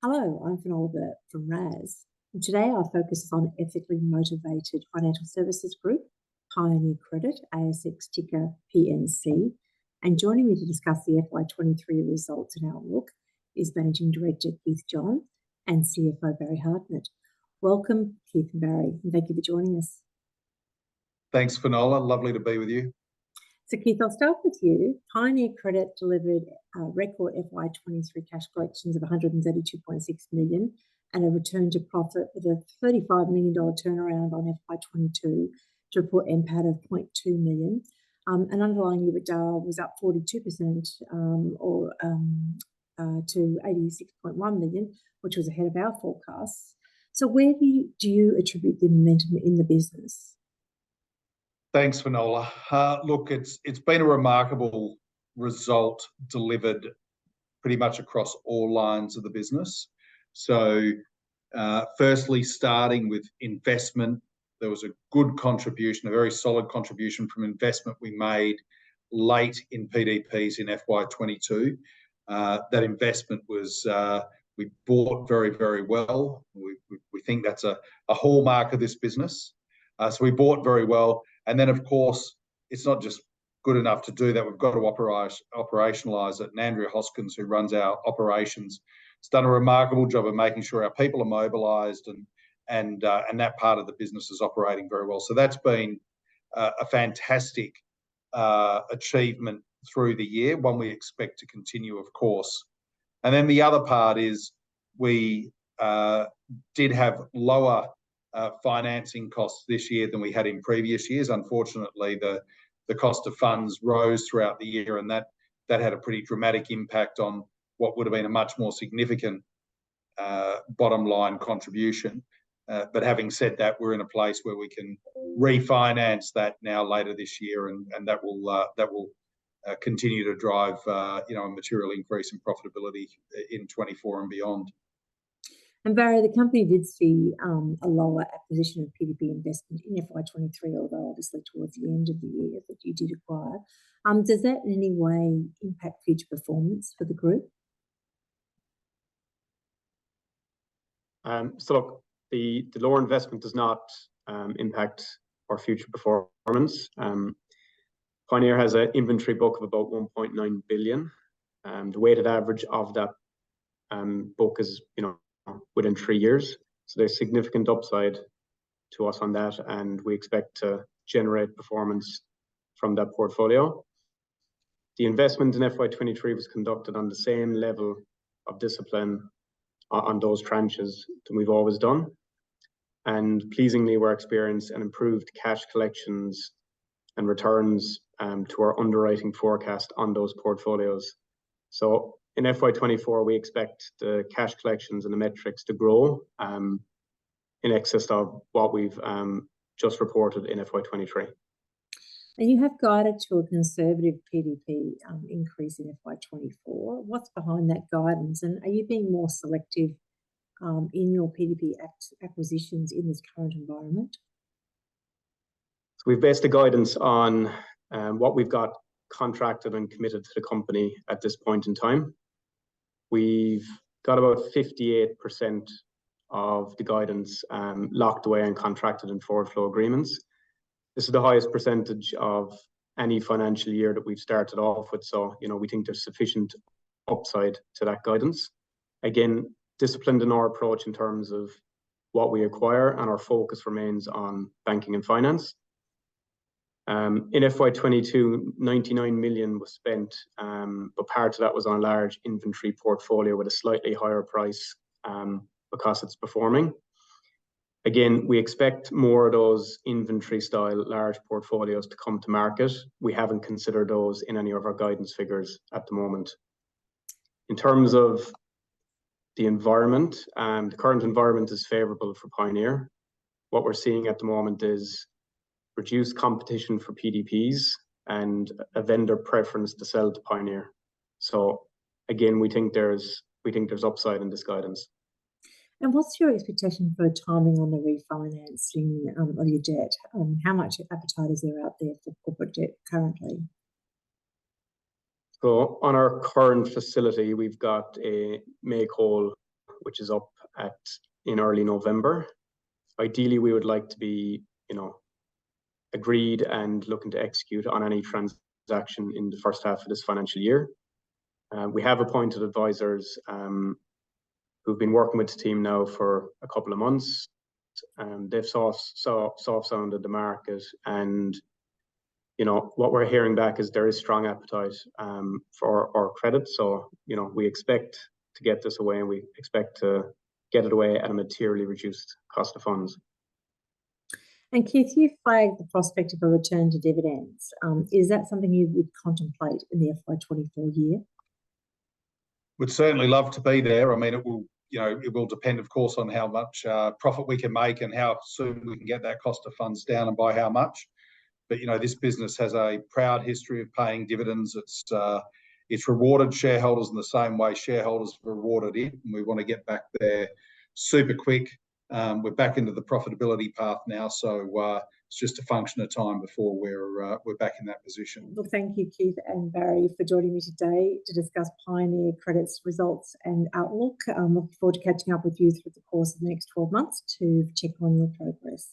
Hello, I'm Finola from RaaS, and today our focus is on ethically motivated financial services group, Pioneer Credit, ASX ticker PNC. And joining me to discuss the FY23 results and outlook is Managing Director Keith John and CFO Barry Hartnett. Welcome, Keith and Barry, and thank you for joining us. Thanks, Finola. Lovely to be with you. So, Keith, I'll start with you. Pioneer Credit delivered record FY23 cash collections of $132.6 million and a return to profit with a $35 million turnaround on FY22 to report NPAT of $0.2 million. And underlying EBITDA was up 42% to $86.1 million, which was ahead of our forecasts. So where do you attribute the momentum in the business? Thanks, Finola. Look, it's been a remarkable result delivered pretty much across all lines of the business. So firstly, starting with investment, there was a good contribution, a very solid contribution from investment we made late in PDPs in FY22. That investment was, we bought very, very well. We think that's a hallmark of this business. So we bought very well. And then, of course, it's not just good enough to do that. We've got to operationalise it. And Andrea Hoskins, who runs our operations, has done a remarkable job of making sure our people are mobilised and that part of the business is operating very well. So that's been a fantastic achievement through the year, one we expect to continue, of course. And then the other part is we did have lower financing costs this year than we had in previous years. Unfortunately, the cost of funds rose throughout the year, and that had a pretty dramatic impact on what would have been a much more significant bottom line contribution. But having said that, we're in a place where we can refinance that now later this year, and that will continue to drive a material increase in profitability in 24 and beyond. And Barry, the company did see a lower acquisition of PDP investment in FY23, although obviously towards the end of the year that you did acquire. Does that in any way impact future performance for the group? So look, the lower investment does not impact our future performance. Pioneer has an inventory book of about 1.9 billion. The weighted average of that book is, within 3 years. So there's significant upside to us on that, and we expect to generate performance from that portfolio. The investment in FY23 was conducted on the same level of discipline on those tranches that we've always done. And pleasingly, we're experiencing an improved cash collections and returns to our underwriting forecast on those portfolios. So in FY24, we expect the cash collections and the metrics to grow in excess of what we've just reported in FY23. And you have guided to a conservative PDP increase in FY24. What's behind that guidance? And are you being more selective in your PDP acquisitions in this current environment? So we've based the guidance on what we've got contracted and committed to the company at this point in time. We've got about 58% of the guidance locked away and contracted in forward flow agreements. This is the highest percentage of any financial year that we've started off with. So, we think there's sufficient upside to that guidance. Again, disciplined in our approach in terms of what we acquire, and our focus remains on banking and finance. In FY22, 99 million was spent, but part of that was on a large inventory portfolio with a slightly higher price because it's performing. Again, we expect more of those inventory style large portfolios to come to market. We haven't considered those in any of our guidance figures at the moment. In terms of the environment, the current environment is favourable for Pioneer. What we're seeing at the moment is reduced competition for PDPs and a vendor preference to sell to Pioneer. So again, we think there's upside in this guidance. And what's your expectation for timing on the refinancing of your debt? How much appetite is there out there for corporate debt currently? So on our current facility, we've got a make-whole which is up in early November. Ideally, we would like to be, agreed and looking to execute on any transaction in the first half of this financial year. We have appointed advisors who've been working with the team now for a couple of months. They've sounded the market, and what we're hearing back is there is strong appetite for our credit. So we expect to get this away, and we expect to get it away at a materially reduced cost of funds. And Keith, you flagged the prospect of a return to dividends. Is that something you would contemplate in the FY24 year? Would certainly love to be there. I mean, it will depend, of course, on how much profit we can make and how soon we can get that cost of funds down and by how much. But this business has a proud history of paying dividends. It's rewarded shareholders in the same way shareholders have rewarded it, and we want to get back there super quick. We're back into the profitability path now, so it's just a function of time before we're back in that position. Well, thank you, Keith and Barry, for joining me today to discuss Pioneer Credit's results and outlook. I'm looking forward to catching up with you through the course of the next 12 months to check on your progress.